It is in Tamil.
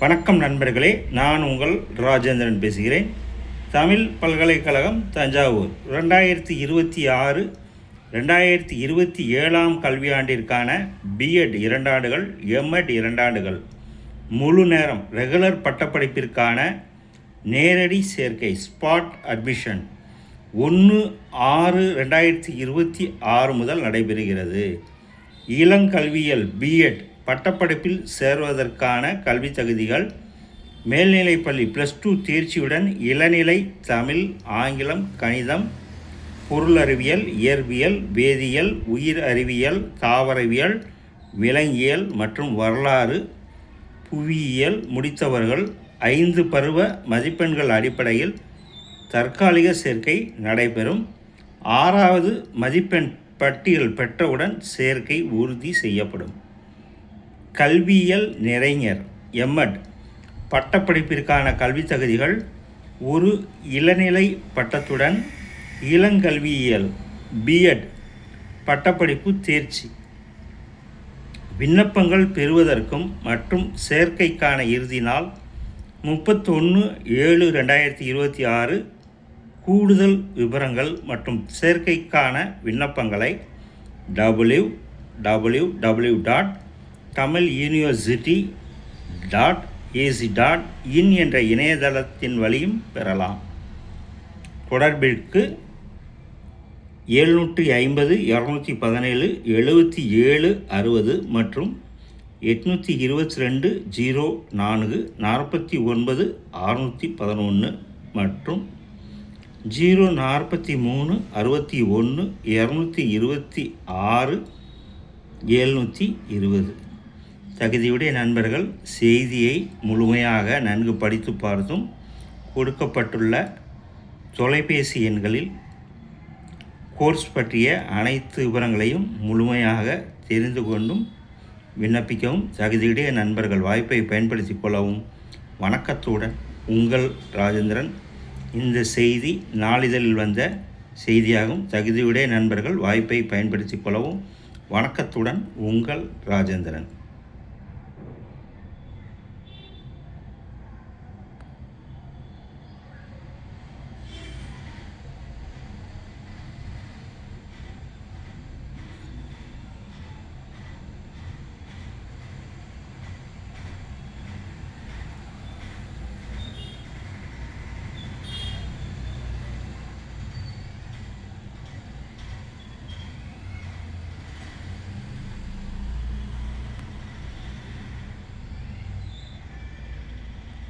வணக்கம் நண்பர்களே, நான் உங்கள் ராஜேந்திரன் பேசுகிறேன். தமிழ் பல்கலைக்கழகம் தஞ்சாவூர் 2026 2027 கல்வியாண்டிற்கான பிஎட் 2 ஆண்டுகள், எம்எட் 2 ஆண்டுகள், முழு நேரம் ரெகுலர் பட்டப்படிப்பிற்கான நேரடி சேர்க்கை ஸ்பாட் அட்மிஷன் 1/6/2026 முதல் நடைபெறுகிறது. இளங்கல்வியல் பிஎட் பட்டப்படிப்பில் சேர்வதற்கான கல்வி தகுதிகள்: மேல்நிலைப்பள்ளி +2 தேர்ச்சியுடன் இளநிலை தமிழ், ஆங்கிலம், கணிதம், பொருளறிவியல், இயற்பியல், வேதியியல், உயிர் அறிவியல், தாவரவியல், விலங்கியல் மற்றும் வரலாறு, புவியியல் முடித்தவர்கள் 5 பருவ மதிப்பெண்கள் அடிப்படையில் தற்காலிக சேர்க்கை நடைபெறும். 6வது மதிப்பெண் பட்டியல் பெற்றவுடன் சேர்க்கை உறுதி செய்யப்படும். கல்வியியல் நிறைஞர் எம்எட் பட்டப்படிப்பிற்கான கல்வி தகுதிகள்: ஒரு இளநிலை பட்டத்துடன் இளங்கல்வியியல் பிஎட் பட்டப்படிப்பு தேர்ச்சி. விண்ணப்பங்கள் பெறுவதற்கும் மற்றும் சேர்க்கைக்கான இறுதி நாள் 31/7/2026. கூடுதல் விவரங்கள் மற்றும் சேர்க்கைக்கான விண்ணப்பங்களை www.tamiluniversity.ac.in என்ற இணையதளத்தின் வழியும் பெறலாம். தொடர்பிற்கு 750 217 77 60 மற்றும் 822 04 49 611 மற்றும் 043 61 226 720. தகுதியுடைய நண்பர்கள் செய்தியை முழுமையாக நன்கு படித்து பார்த்தும் கொடுக்கப்பட்டுள்ள தொலைபேசி எண்களில் கோர்ஸ் பற்றிய அனைத்து விவரங்களையும் முழுமையாக தெரிந்து கொண்டும் விண்ணப்பிக்கவும். தகுதியுடைய நண்பர்கள் வாய்ப்பை பயன்படுத்தி கொள்ளவும். வணக்கத்துடன் உங்கள் ராஜேந்திரன். இந்த செய்தி நாளிதழில் வந்த செய்தியாகும். தகுதியுடைய நண்பர்கள் வாய்ப்பை பயன்படுத்தி கொள்ளவும். வணக்கத்துடன் உங்கள் ராஜேந்திரன்.